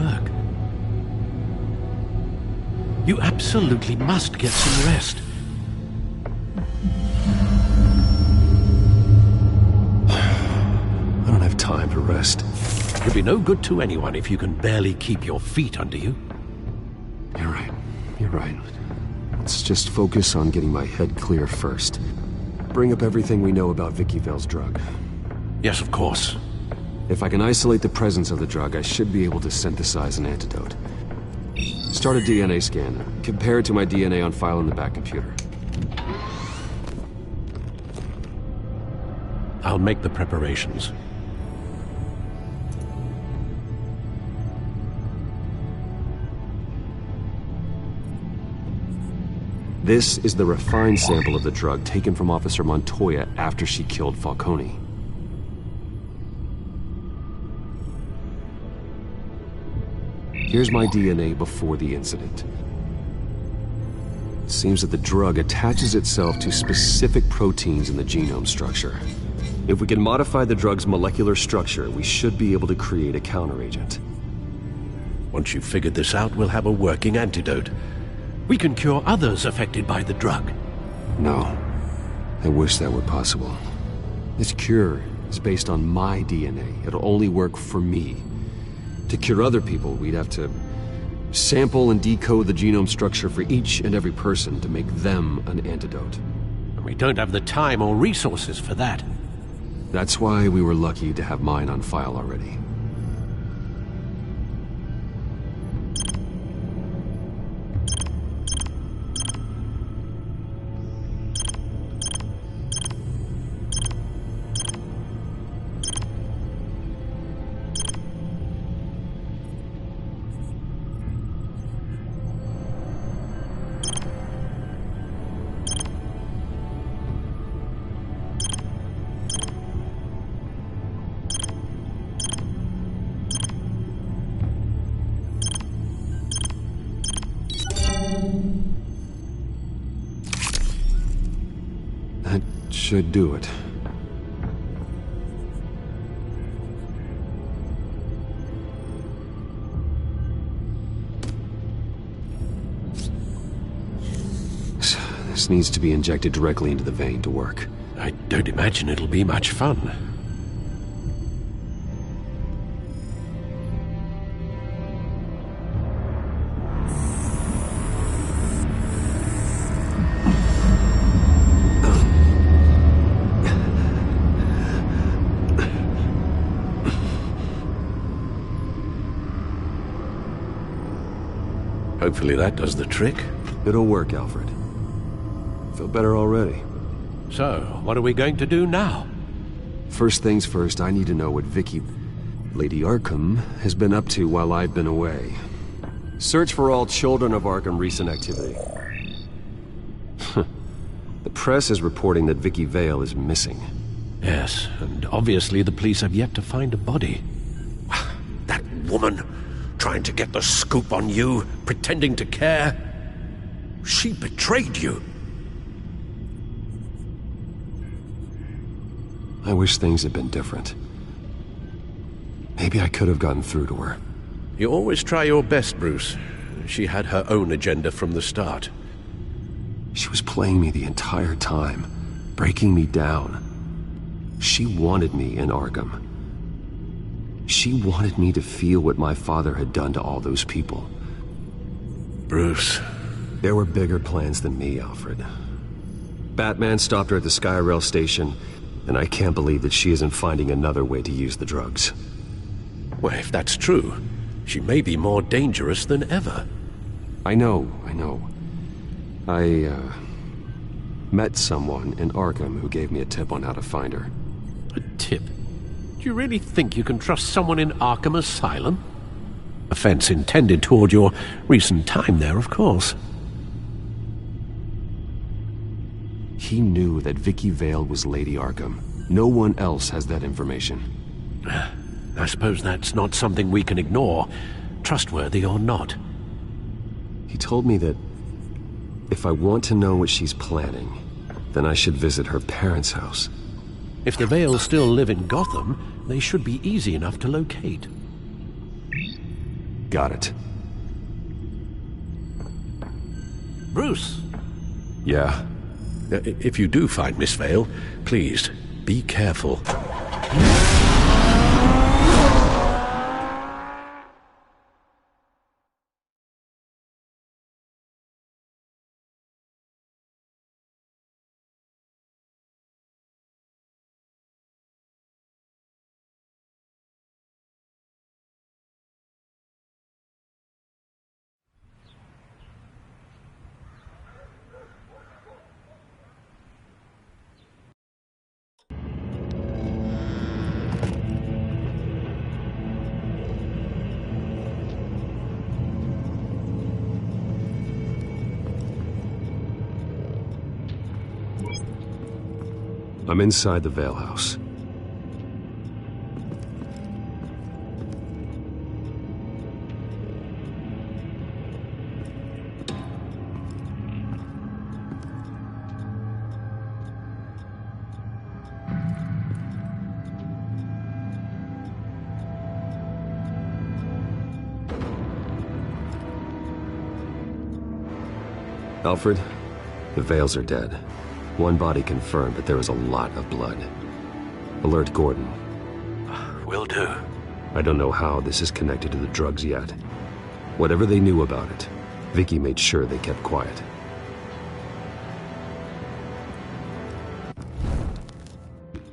work. You absolutely must get some rest. I don't have time to rest. You'll be no good to anyone if you can barely keep your feet under you. You're right. You're right. Let's just focus on getting my head clear first. Bring up everything we know about Vicky Vale's drug. Yes, of course. If I can isolate the presence of the drug, I should be able to synthesize an antidote. Start a DNA scan. Compare it to my DNA on file in the back computer. I'll make the preparations. This is the refined sample of the drug taken from Officer Montoya after she killed Falcone. Here's my DNA before the incident. It seems that the drug attaches itself to specific proteins in the genome structure. If we can modify the drug's molecular structure, we should be able to create a counteragent. Once you've figured this out, we'll have a working antidote. We can cure others affected by the drug. No. I wish that were possible. This cure is based on my DNA. It'll only work for me. To cure other people, we'd have to sample and decode the genome structure for each and every person to make them an antidote. And we don't have the time or resources for that. That's why we were lucky to have mine on file already. That should do it. This needs to be injected directly into the vein to work. I don't imagine it'll be much fun. Hopefully that does the trick. It'll work, Alfred. Feel better already. So, what are we going to do now? First things first, I need to know what Vicky, Lady Arkham, has been up to while I've been away. Search for all children of Arkham recent activity. The press is reporting that Vicky Vale is missing. Yes, and obviously the police have yet to find a body. That woman, trying to get the scoop on you, pretending to care. She betrayed you. I wish things had been different. Maybe I could have gotten through to her. You always try your best, Bruce. She had her own agenda from the start. She was playing me the entire time, breaking me down. She wanted me in Arkham. She wanted me to feel what my father had done to all those people. Bruce. There were bigger plans than me, Alfred. Batman stopped her at the Skyrail station, and I can't believe that she isn't finding another way to use the drugs. Well, if that's true, she may be more dangerous than ever. I know. I met someone in Arkham who gave me a tip on how to find her. A tip? Do you really think you can trust someone in Arkham Asylum? Offense intended toward your recent time there, of course. He knew that Vicky Vale was Lady Arkham. No one else has that information. I suppose that's not something we can ignore, trustworthy or not. He told me that if I want to know what she's planning, then I should visit her parents' house. If the Vale still live in Gotham, they should be easy enough to locate. Got it. Bruce, Yeah? if you do find Miss Vale, please, be careful. I'm inside the Vale House. Alfred, the Vales are dead. One body confirmed, but there is a lot of blood. Alert Gordon. Will do. I don't know how this is connected to the drugs yet. Whatever they knew about it, Vicky made sure they kept quiet.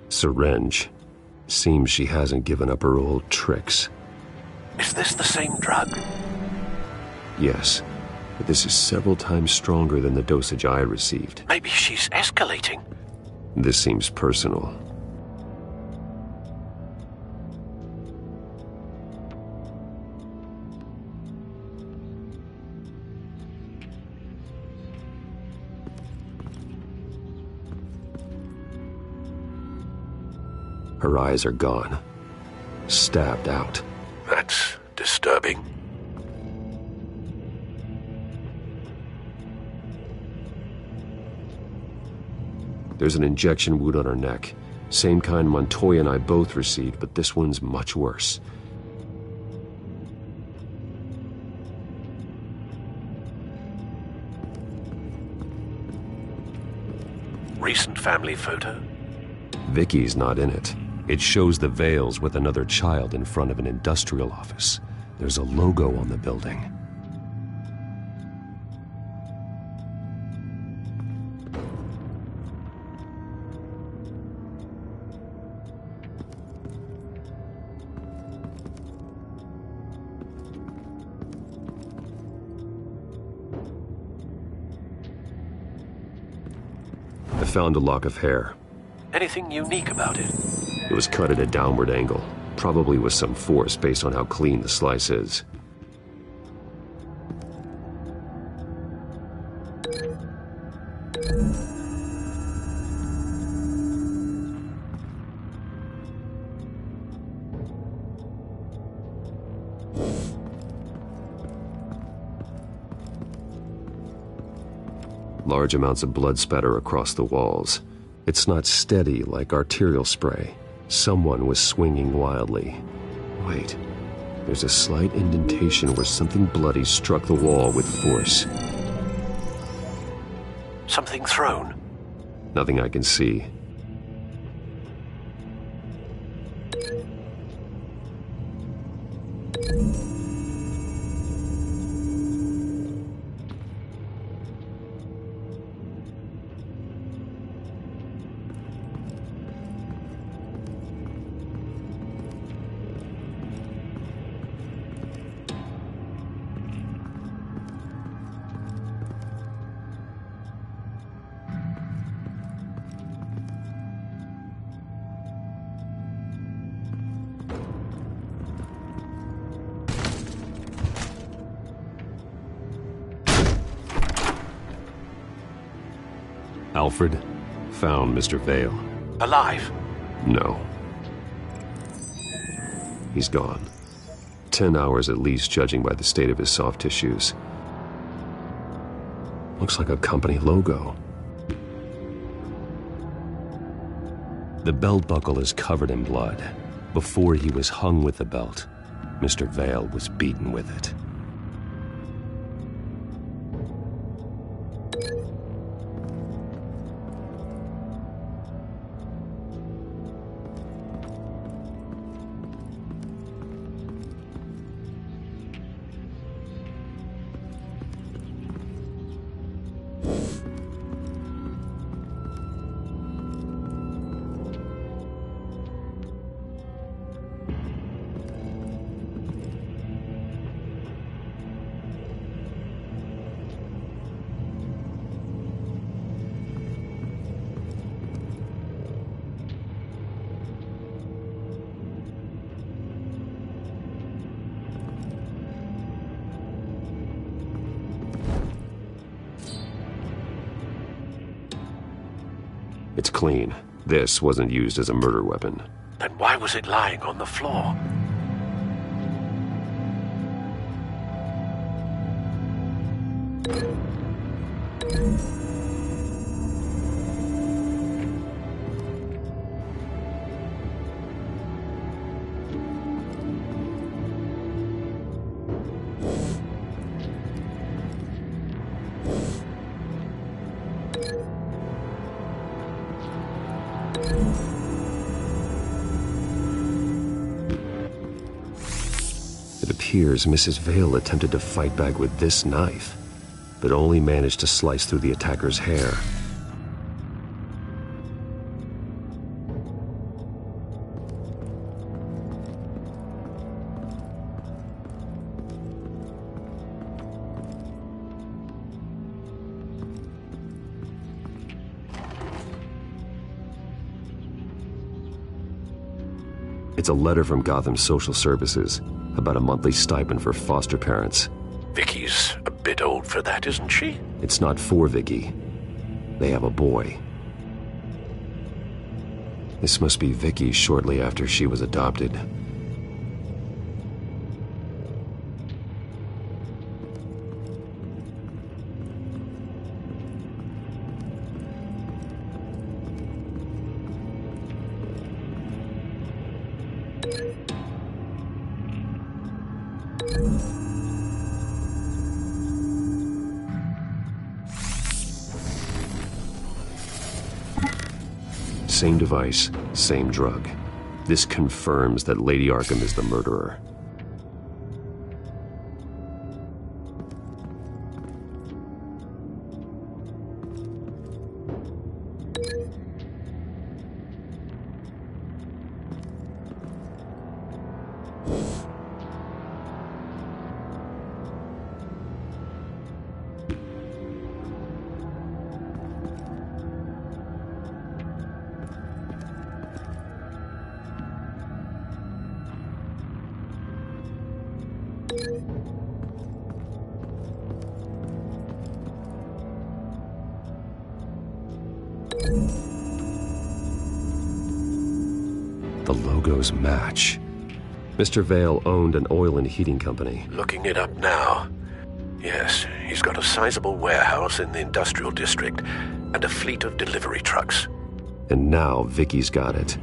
Syringe. Seems she hasn't given up her old tricks. Is this the same drug? Yes, but this is several times stronger than the dosage I received. Maybe she's escalating. This seems personal. Her eyes are gone. Stabbed out. That's disturbing. There's an injection wound on her neck. Same kind Montoya and I both received, but this one's much worse. Recent family photo? Vicky's not in it. It shows the Vales with another child in front of an industrial office. There's a logo on the building. I found a lock of hair. Anything unique about it? It was cut at a downward angle, probably with some force based on how clean the slice is. Large amounts of blood spatter across the walls. It's not steady like arterial spray. Someone was swinging wildly. Wait, there's a slight indentation where something bloody struck the wall with force. Something thrown? Nothing I can see. Alfred found Mr. Vale. Alive? No. He's gone. 10 hours at least, judging by the state of his soft tissues. Looks like a company logo. The belt buckle is covered in blood. Before he was hung with the belt. Mr. Vale was beaten with it. It's clean. This wasn't used as a murder weapon. Then why was it lying on the floor? It appears Mrs. Vale attempted to fight back with this knife, but only managed to slice through the attacker's hair. It's a letter from Gotham Social Services about a monthly stipend for foster parents. Vicky's a bit old for that, isn't she? It's not for Vicky. They have a boy. This must be Vicky shortly after she was adopted. Same device, same drug. This confirms that Lady Arkham is the murderer. The logos match. Mr. Vale owned an oil and heating company. Looking it up now. Yes, he's got a sizable warehouse in the industrial district and a fleet of delivery trucks. And now Vicky's got it.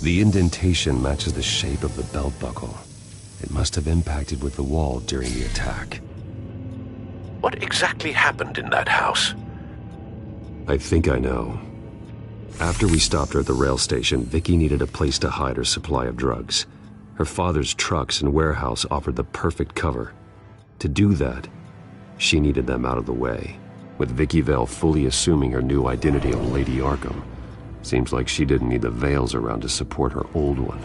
The indentation matches the shape of the belt buckle. It must have impacted with the wall during the attack. What exactly happened in that house? I think I know. After we stopped her at the rail station, Vicky needed a place to hide her supply of drugs. Her father's trucks and warehouse offered the perfect cover. To do that, she needed them out of the way, with Vicky Vale fully assuming her new identity of Lady Arkham. Seems like she didn't need the Vales around to support her old one.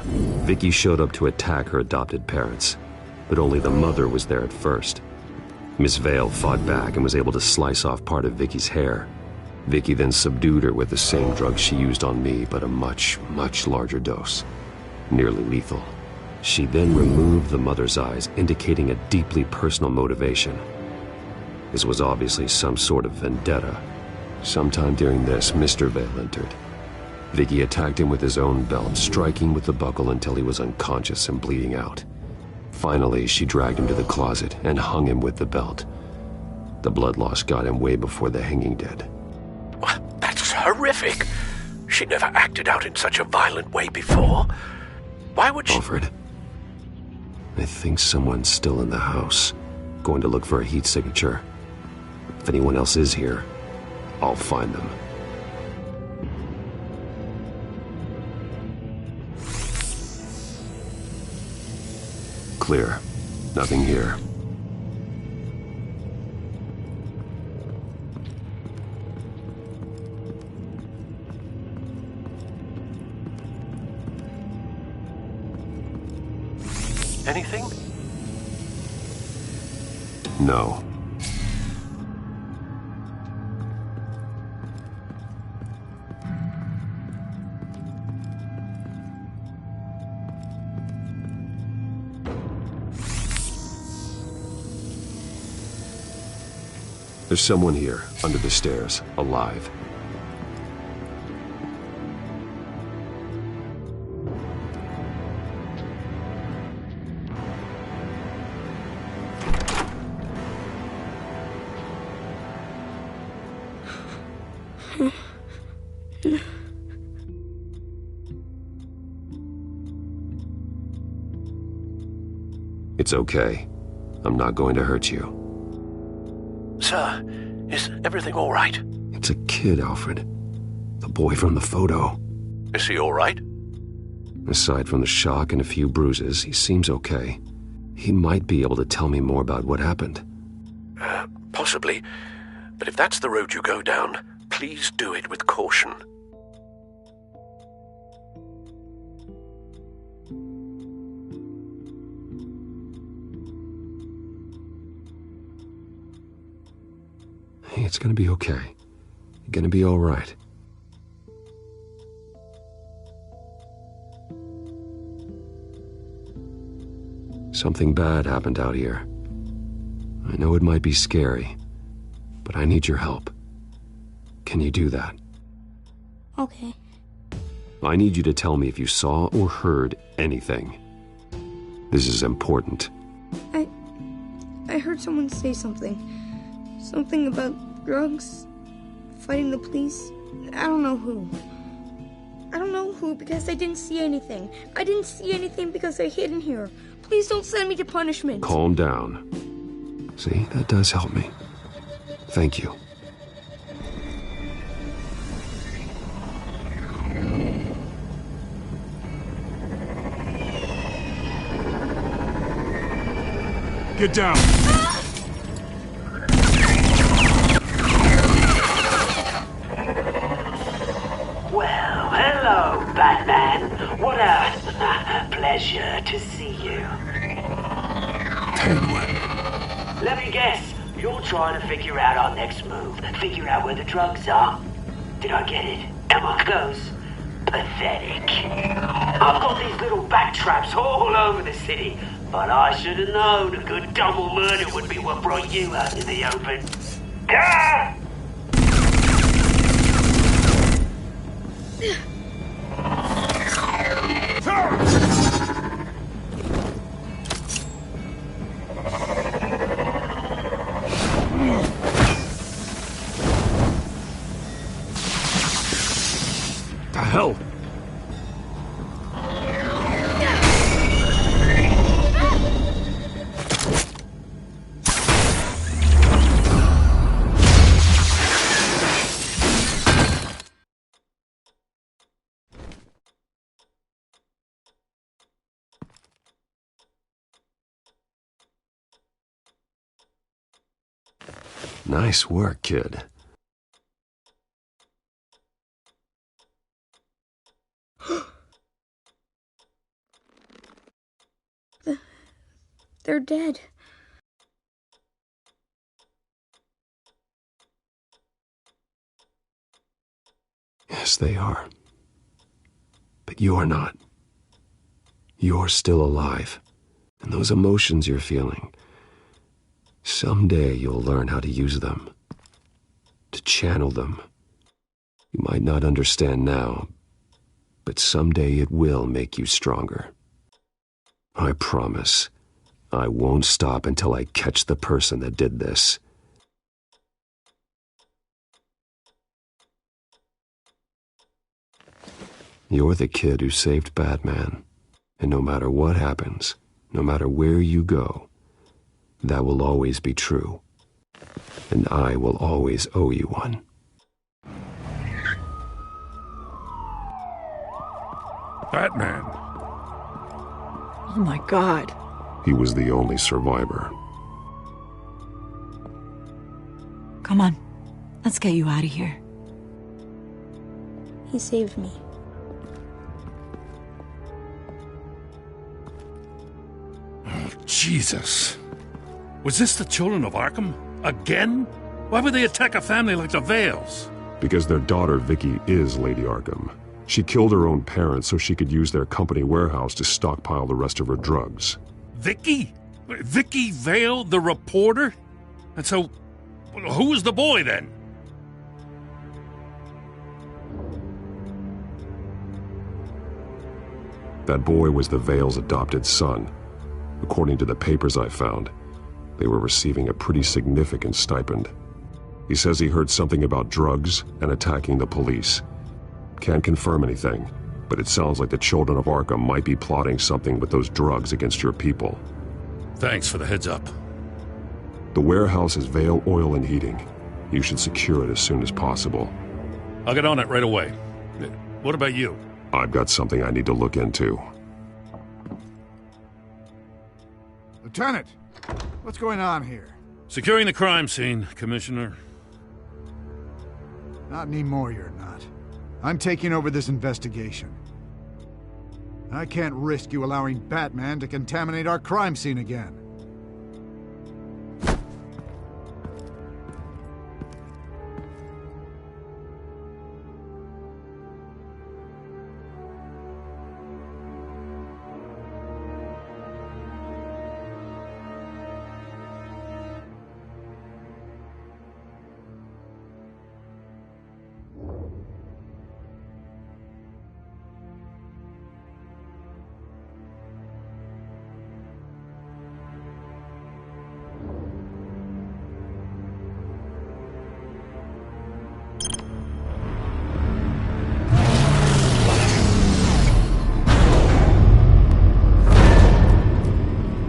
Vicky showed up to attack her adopted parents, but only the mother was there at first. Miss Vale fought back and was able to slice off part of Vicky's hair. Vicky then subdued her with the same drug she used on me, but a much, much larger dose. Nearly lethal. She then removed the mother's eyes, indicating a deeply personal motivation. This was obviously some sort of vendetta. Sometime during this, Mr. Vale entered. Vicky attacked him with his own belt, striking with the buckle until he was unconscious and bleeding out. Finally, she dragged him to the closet and hung him with the belt. The blood loss got him way before the hanging did. That's horrific. She never acted out in such a violent way before. Why would she... Alfred, I think someone's still in the house, going to look for a heat signature. If anyone else is here, I'll find them. Clear. Nothing here. Anything? No. There's someone here, under the stairs, alive. It's okay. I'm not going to hurt you. Sir, is everything all right? It's a kid, Alfred. The boy from the photo. Is he all right? Aside from the shock and a few bruises, he seems okay. He might be able to tell me more about what happened. Possibly. But if that's the road you go down, please do it with caution. Hey, it's gonna be okay. You're gonna be all right. Something bad happened out here. I know it might be scary, but I need your help. Can you do that? Okay. I need you to tell me if you saw or heard anything. This is important. I heard someone say something. Something about drugs, fighting the police. I don't know who. I don't know who because I didn't see anything. I didn't see anything because I hid in here. Please don't send me to punishment. Calm down. See, that does help me. Thank you. Get down! Well, hello, Batman. What a pleasure to see you. Let me guess, you're trying to figure out our next move. Figure out where the drugs are. Did I get it? Am I close? Pathetic. I've got these little bat traps all over the city, but I should have known a good double murder would be what brought you out in the open. Ah! The hell? Nice work, kid. They're dead. Yes, they are. But you're not. You're still alive. And those emotions you're feeling, someday you'll learn how to use them. To channel them. You might not understand now, but someday it will make you stronger. I promise. I won't stop until I catch the person that did this. You're the kid who saved Batman. And no matter what happens, no matter where you go, that will always be true. And I will always owe you one. Batman. Oh my God. He was the only survivor. Come on. Let's get you out of here. He saved me. Oh, Jesus. Was this the children of Arkham? Again? Why would they attack a family like the Vales? Because their daughter, Vicky, is Lady Arkham. She killed her own parents so she could use their company warehouse to stockpile the rest of her drugs. Vicky? Vicky Vale, the reporter? And so, who was the boy then? That boy was the Vale's adopted son. According to the papers I found, they were receiving a pretty significant stipend. He says he heard something about drugs and attacking the police. Can't confirm anything, but it sounds like the children of Arkham might be plotting something with those drugs against your people. Thanks for the heads up. The warehouse is Vale Oil and Heating. You should secure it as soon as possible. I'll get on it right away. What about you? I've got something I need to look into. Lieutenant, what's going on here? Securing the crime scene, Commissioner. Not anymore, you're not. I'm taking over this investigation. I can't risk you allowing Batman to contaminate our crime scene again.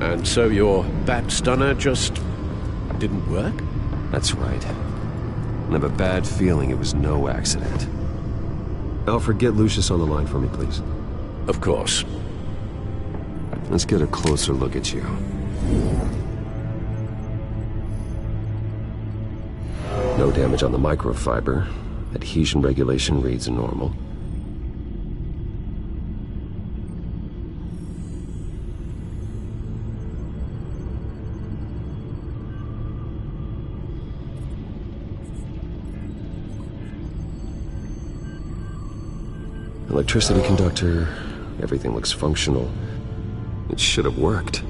And so your bat stunner just didn't work? That's right. I have a bad feeling it was no accident. Alfred, get Lucius on the line for me, please. Of course. Let's get a closer look at you. No damage on the microfiber. Adhesion regulation reads normal. Electricity conductor, everything looks functional. It should have worked.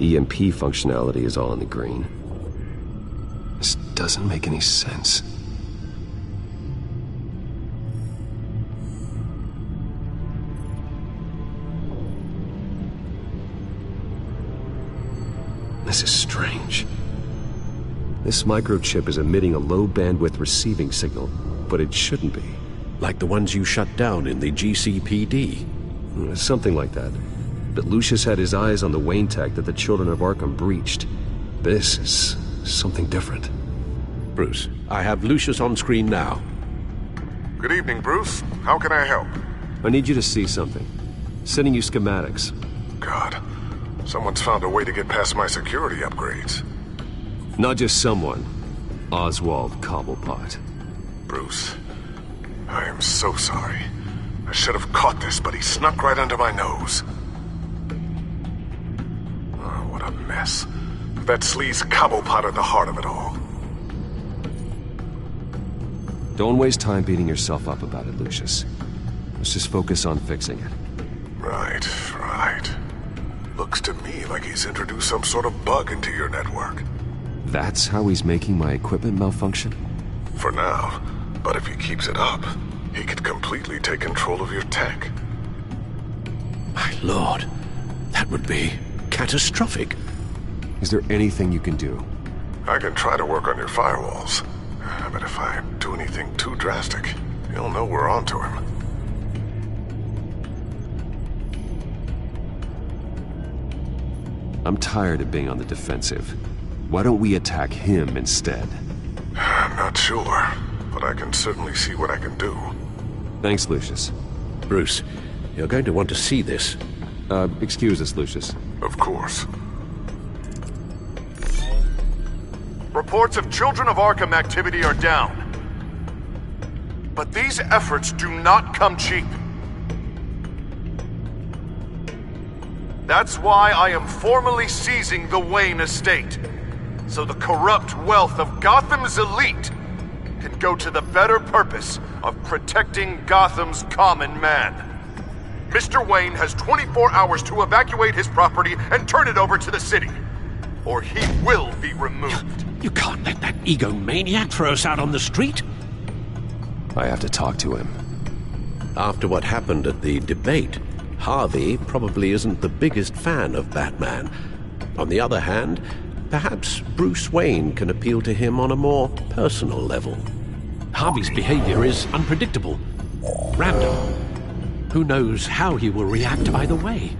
EMP functionality is all in the green. This doesn't make any sense. This is strange. This microchip is emitting a low-bandwidth receiving signal, but it shouldn't be. Like the ones you shut down in the GCPD? Something like that. But Lucius had his eyes on the Wayne tech that the children of Arkham breached. This is something different. Bruce, I have Lucius on screen now. Good evening, Bruce. How can I help? I need you to see something. Sending you schematics. God, someone's found a way to get past my security upgrades. Not just someone. Oswald Cobblepot. Bruce, I am so sorry. I should have caught this, but he snuck right under my nose. Oh, what a mess. That sleaze Cobblepot at the heart of it all. Don't waste time beating yourself up about it, Lucius. Let's just focus on fixing it. Right. Looks to me like he's introduced some sort of bug into your network. That's how he's making my equipment malfunction? For now. But if he keeps it up, he could completely take control of your tech. My lord, that would be catastrophic. Is there anything you can do? I can try to work on your firewalls. But if I do anything too drastic, he'll know we're onto him. I'm tired of being on the defensive. Why don't we attack him instead? I'm not sure, but I can certainly see what I can do. Thanks, Lucius. Bruce, you're going to want to see this. Excuse us, Lucius. Of course. Reports of Children of Arkham activity are down. But these efforts do not come cheap. That's why I am formally seizing the Wayne estate, so the corrupt wealth of Gotham's elite can go to the better purpose of protecting Gotham's common man. Mr. Wayne has 24 hours to evacuate his property and turn it over to the city, or he will be removed. You can't let that egomaniac throw us out on the street. I have to talk to him. After what happened at the debate, Harvey probably isn't the biggest fan of Batman. On the other hand, perhaps Bruce Wayne can appeal to him on a more personal level. Harvey's behavior is unpredictable, random. Who knows how he will react either way?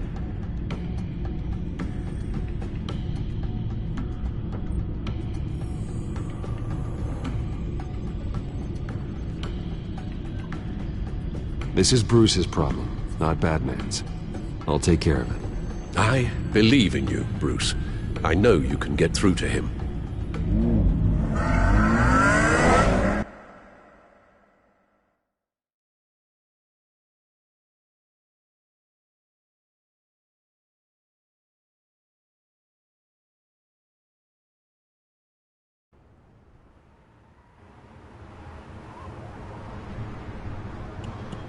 This is Bruce's problem, not Batman's. I'll take care of it. I believe in you, Bruce. I know you can get through to him.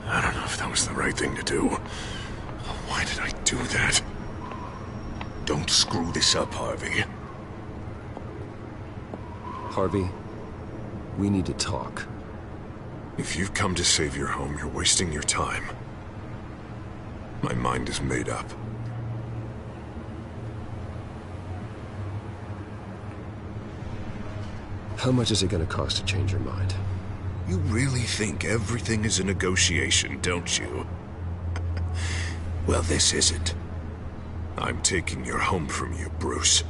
I don't know if that was the right thing to do. Why did I do that? Don't screw this up, Harvey. Harvey, we need to talk. If you've come to save your home, you're wasting your time. My mind is made up. How much is it going to cost to change your mind? You really think everything is a negotiation, don't you? Well, this isn't. I'm taking your home from you, Bruce.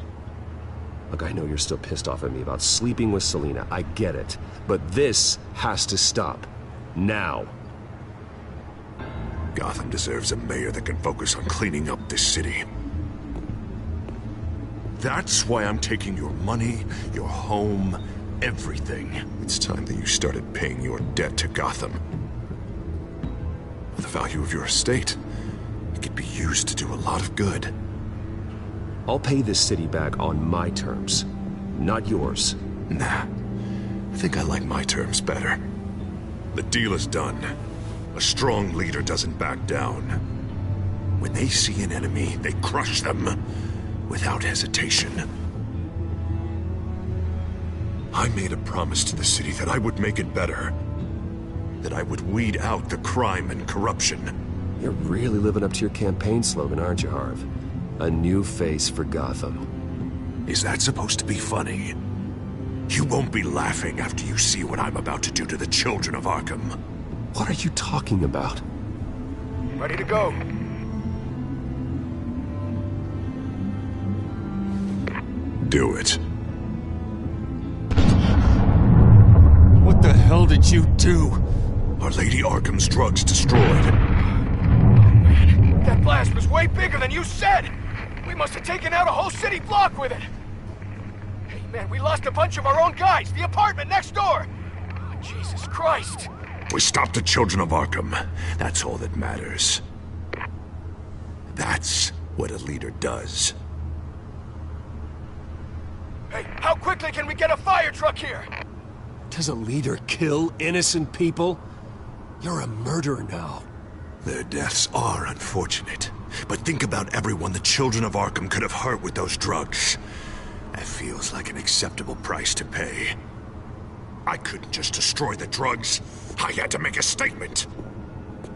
Look, I know you're still pissed off at me about sleeping with Selina. I get it. But this has to stop. Now. Gotham deserves a mayor that can focus on cleaning up this city. That's why I'm taking your money, your home, everything. It's time that you started paying your debt to Gotham. For the value of your estate, it could be used to do a lot of good. I'll pay this city back on my terms, not yours. Nah. I think I like my terms better. The deal is done. A strong leader doesn't back down. When they see an enemy, they crush them without hesitation. I made a promise to the city that I would make it better. That I would weed out the crime and corruption. You're really living up to your campaign slogan, aren't you, Harv? A new face for Gotham. Is that supposed to be funny? You won't be laughing after you see what I'm about to do to the children of Arkham. What are you talking about? Ready to go. Do it. hell did you do? Our Lady Arkham's drugs destroyed. That blast was way bigger than you said! We must have taken out a whole city block with it! Hey man, we lost a bunch of our own guys! The apartment next door! Oh, Jesus Christ! We stopped the children of Arkham. That's all that matters. That's what a leader does. Hey, how quickly can we get a fire truck here? Does a leader kill innocent people? You're a murderer now. Their deaths are unfortunate. But think about everyone the children of Arkham could have hurt with those drugs. That feels like an acceptable price to pay. I couldn't just destroy the drugs. I had to make a statement.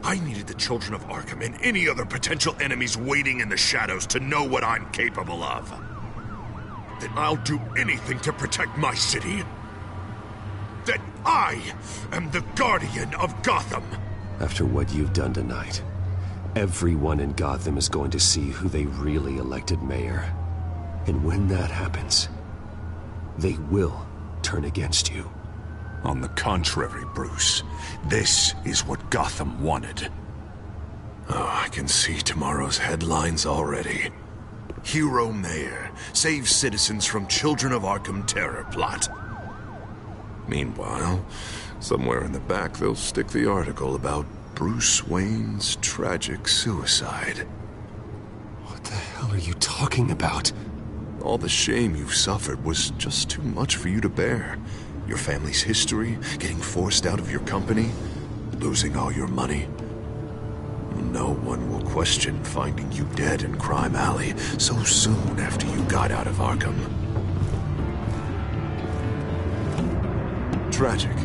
I needed the children of Arkham and any other potential enemies waiting in the shadows to know what I'm capable of. That I'll do anything to protect my city. That I am the guardian of Gotham. After what you've done tonight, everyone in Gotham is going to see who they really elected mayor. And when that happens, they will turn against you. On the contrary, Bruce, this is what Gotham wanted. Oh, I can see tomorrow's headlines already. Hero Mayor saves citizens from Children of Arkham terror plot. Meanwhile, somewhere in the back they'll stick the article about Bruce Wayne's tragic suicide. What the hell are you talking about? All the shame you've suffered was just too much for you to bear. Your family's history, getting forced out of your company, losing all your money. No one will question finding you dead in Crime Alley so soon after you got out of Arkham. Tragic,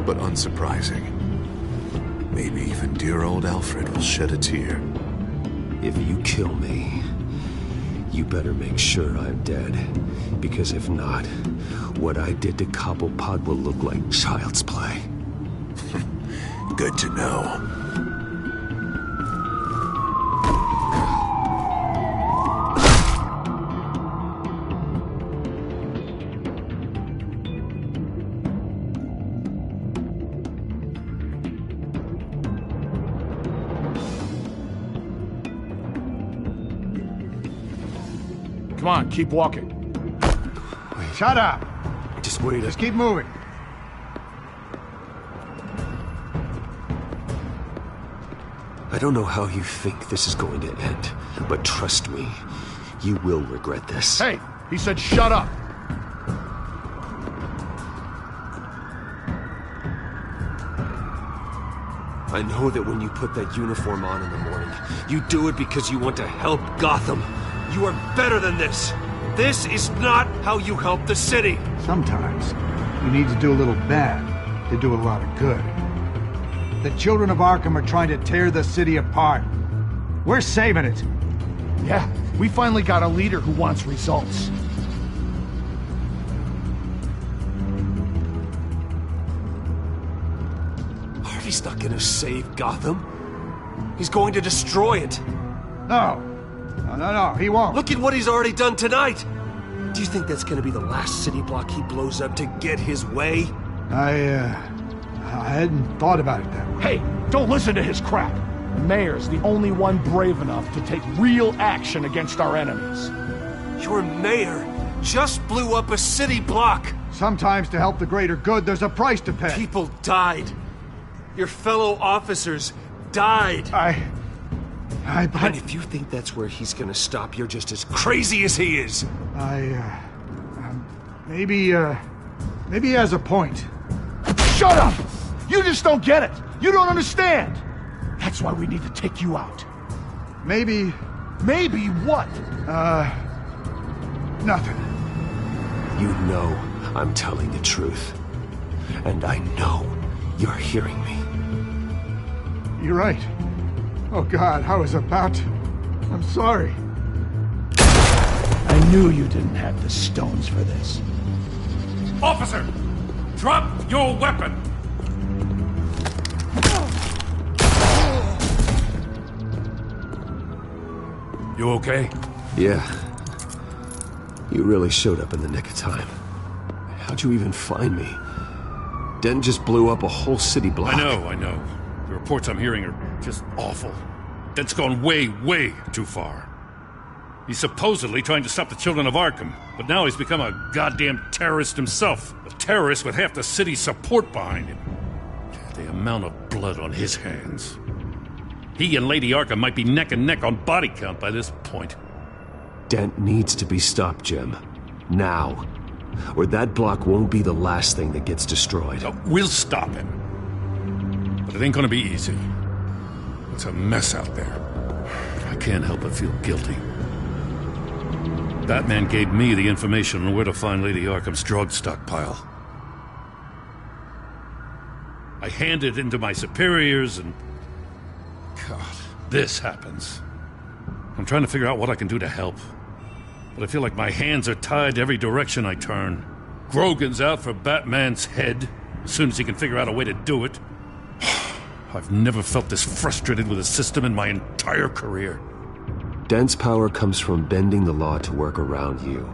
but unsurprising. Maybe even dear old Alfred will shed a tear. If you kill me, you better make sure I'm dead. Because if not, what I did to Cobblepot will look like child's play. Good to know. Come on, keep walking. Wait. Shut up! Just wait. Just keep moving. I don't know how you think this is going to end, but trust me, you will regret this. Hey, he said shut up. I know that when you put that uniform on in the morning, you do it because you want to help Gotham. You are better than this. This is not how you help the city. Sometimes you need to do a little bad to do a lot of good. The children of Arkham are trying to tear the city apart. We're saving it. Yeah, we finally got a leader who wants results. Harvey's not gonna save Gotham. He's going to destroy it. No, he won't. Look at what he's already done tonight. Do you think that's gonna be the last city block he blows up to get his way? I hadn't thought about it that way. Hey, don't listen to his crap. The mayor's the only one brave enough to take real action against our enemies. Your mayor just blew up a city block. Sometimes to help the greater good, there's a price to pay. People died. Your fellow officers died. And if you think that's where he's gonna stop, you're just as crazy as he is. Maybe he has a point. Shut up! You just don't get it. You don't understand. That's why we need to take you out. Maybe... Maybe what? Nothing. You know I'm telling the truth. And I know you're hearing me. You're right. Oh God, I was about to... I'm sorry. I knew you didn't have the stones for this. Officer! Drop your weapon! You okay? Yeah. You really showed up in the nick of time. How'd you even find me? Dent just blew up a whole city block. I know. The reports I'm hearing are just awful. Dent's gone way, way too far. He's supposedly trying to stop the children of Arkham, but now he's become a goddamn terrorist himself. A terrorist with half the city's support behind him. The amount of blood on his hands. He and Lady Arkham might be neck and neck on body count by this point. Dent needs to be stopped, Jim. Now. Or that block won't be the last thing that gets destroyed. We'll stop him. But it ain't gonna be easy. It's a mess out there. I can't help but feel guilty. Batman gave me the information on where to find Lady Arkham's drug stockpile. I handed it into my superiors and... God, this happens. I'm trying to figure out what I can do to help. But I feel like my hands are tied every direction I turn. Grogan's out for Batman's head, as soon as he can figure out a way to do it. I've never felt this frustrated with a system in my entire career. Dent's power comes from bending the law to work around you.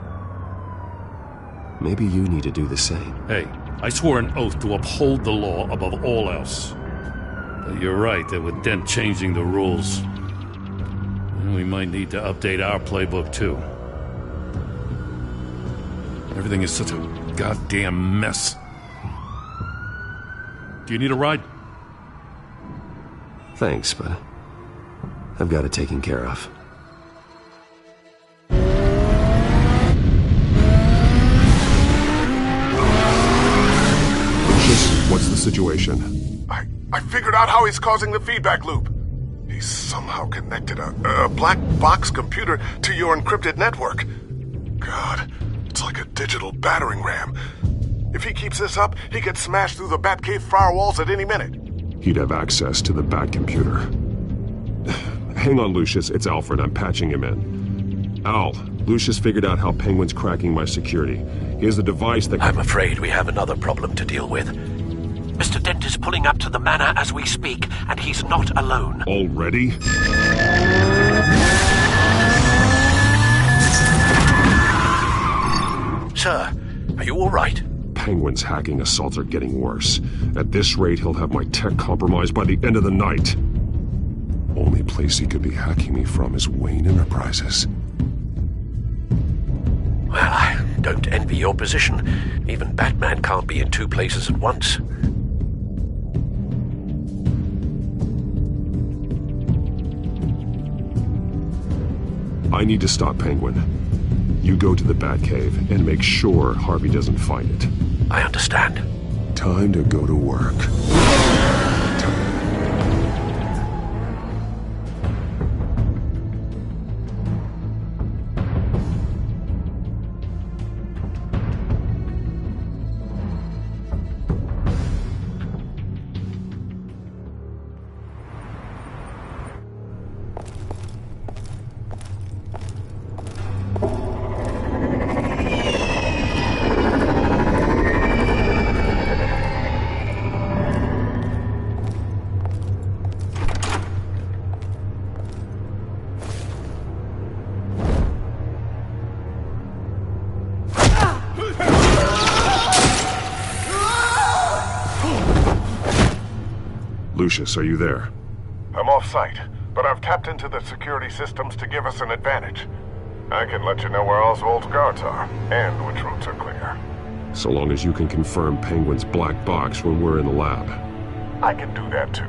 Maybe you need to do the same. Hey, I swore an oath to uphold the law above all else. But you're right that with Dent changing the rules, we might need to update our playbook too. Everything is such a goddamn mess. Do you need a ride? Thanks, but I've got it taken care of. What's the situation? I figured out how he's causing the feedback loop. He's somehow connected a black box computer to your encrypted network. God, it's like a digital battering ram. If he keeps this up, he could smash through the Batcave firewalls at any minute. He'd have access to the Bat computer. Hang on, Lucius. It's Alfred. I'm patching him in. Al, Lucius figured out how Penguin's cracking my security. He has a device that... I'm afraid we have another problem to deal with. Mr. Dent is pulling up to the manor as we speak, and he's not alone. Already? Sir, are you all right? Penguin's hacking assaults are getting worse. At this rate, he'll have my tech compromised by the end of the night. Only place he could be hacking me from is Wayne Enterprises. Well, I don't envy your position. Even Batman can't be in two places at once. I need to stop Penguin. You go to the Batcave and make sure Harvey doesn't find it. I understand. Time to go to work. Lucius, are you there? I'm off-site, but I've tapped into the security systems to give us an advantage. I can let you know where Oswald's guards are, and which routes are clear. So long as you can confirm Penguin's black box when we're in the lab. I can do that too.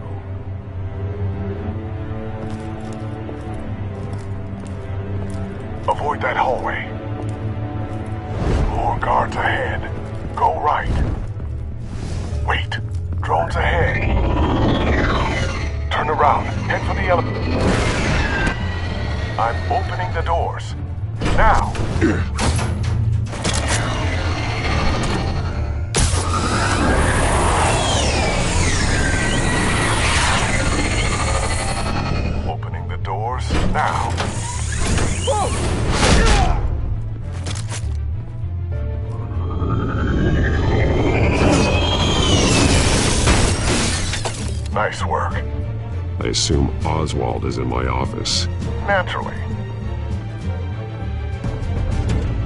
Avoid that hallway. More guards ahead. Go right. Wait. Drones ahead. Turn around. Head for the elevator. I'm opening the doors. Now! Opening the doors now. Nice work. I assume Oswald is in my office. Naturally.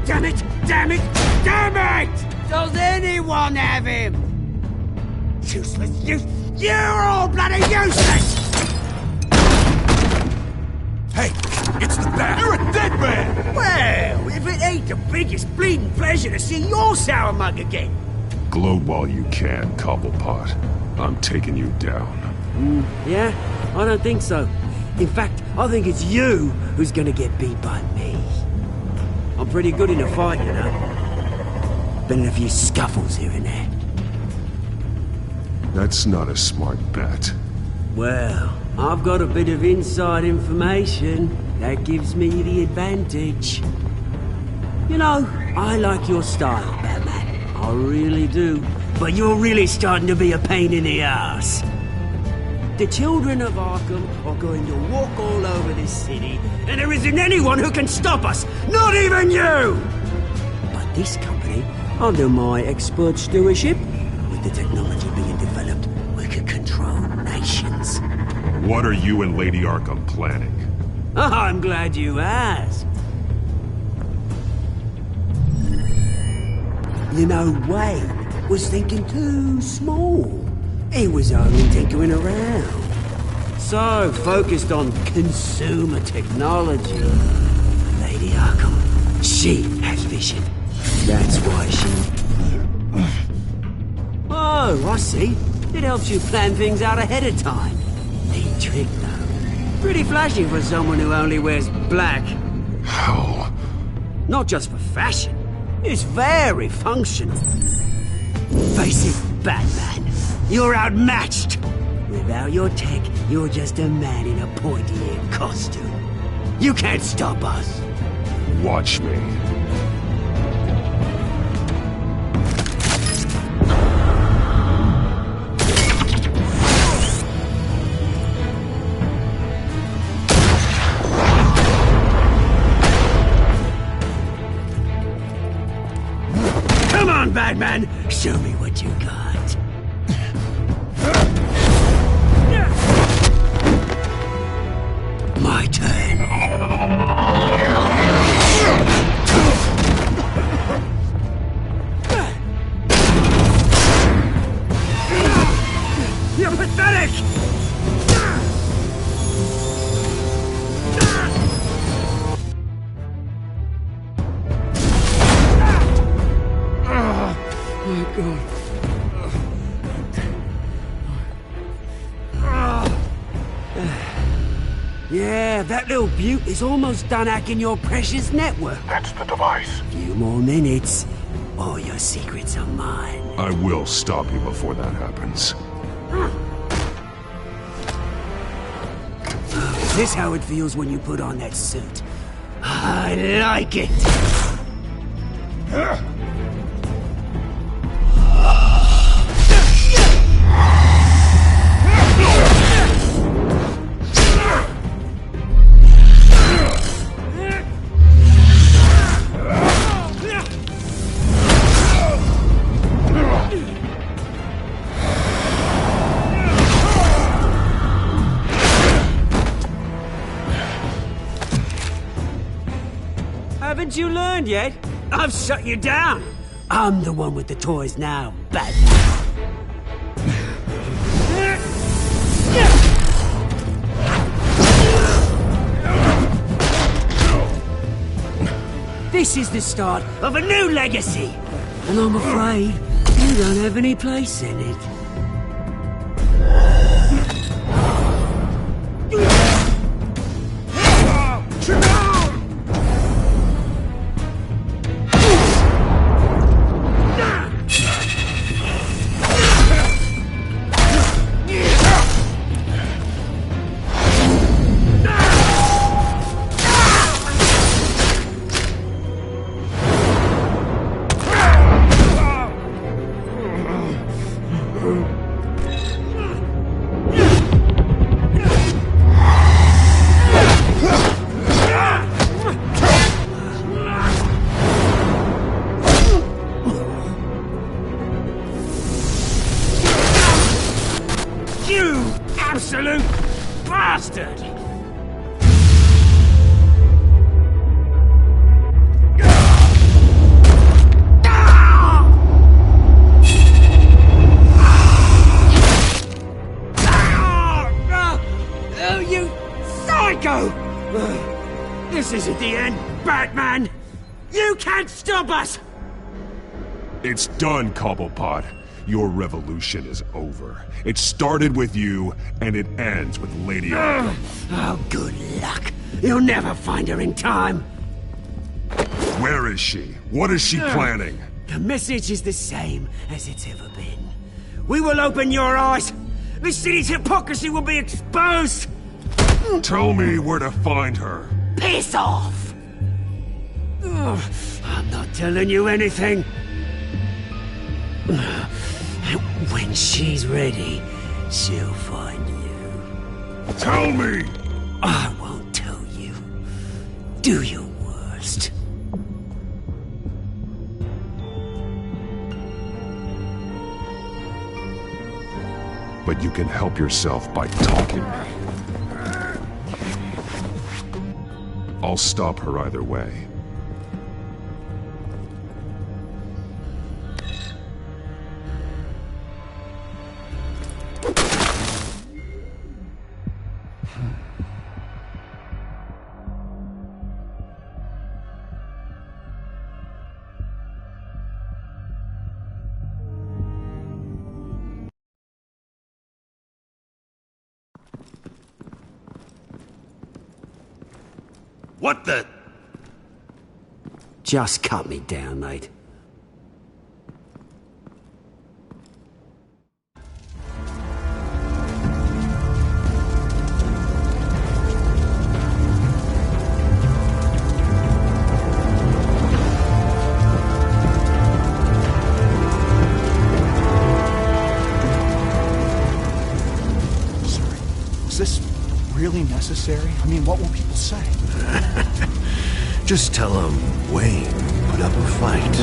Damn it! Damn it! Damn it! Does anyone have him? Useless, you're all bloody useless! Hey, it's the Bat! You're a dead man! Well, if it ain't the biggest bleeding pleasure to see your sour mug again. Gloat while you can, Cobblepot. I'm taking you down. Yeah? I don't think so. In fact, I think it's you who's gonna get beat by me. I'm pretty good in a fight, you know. Been in a few scuffles here and there. That's not a smart bet. Well, I've got a bit of inside information that gives me the advantage. You know, I like your style, Batman. I really do. But you're really starting to be a pain in the ass. The children of Arkham are going to walk all over this city, and there isn't anyone who can stop us, not even you! But this company, under my expert stewardship, with the technology being developed, we could control nations. What are you and Lady Arkham planning? I'm glad you asked. You know, Wayne was thinking too small. He was only tinkering around. So focused on consumer technology. Lady Arkham, she has vision. That's why she... Oh, I see. It helps you plan things out ahead of time. Neat trick, though. Pretty flashy for someone who only wears black. How? Not just for fashion. It's very functional. Face it, Batman. You're outmatched. Without your tech, you're just a man in a pointy-eared costume. You can't stop us. Watch me. Come on, Batman! Show me what you got. My turn. You're pathetic! Oh my God. Yeah, that little beaut is almost done hacking your precious network. That's the device. Few more minutes, all your secrets are mine. I will stop you before that happens. Is this how it feels when you put on that suit? I like it! Haven't you learned yet? I've shut you down. I'm the one with the toys now, Batman. This is the start of a new legacy, and I'm afraid you don't have any place in it. You absolute bastard! again, Batman! You can't stop us! It's done, Cobblepot. Your revolution is over. It started with you, and it ends with Lady Arkham. Oh, good luck. You'll never find her in time. Where is she? What is she planning? The message is the same as it's ever been. We will open your eyes. The city's hypocrisy will be exposed. Tell me where to find her. Piss off! I'm not telling you anything. When she's ready, she'll find you. Tell me! I won't tell you. Do your worst. But you can help yourself by talking. I'll stop her either way. What the? Just cut me down, mate. Is this really necessary? I mean, what will people say? Just tell them Wayne put up a fight.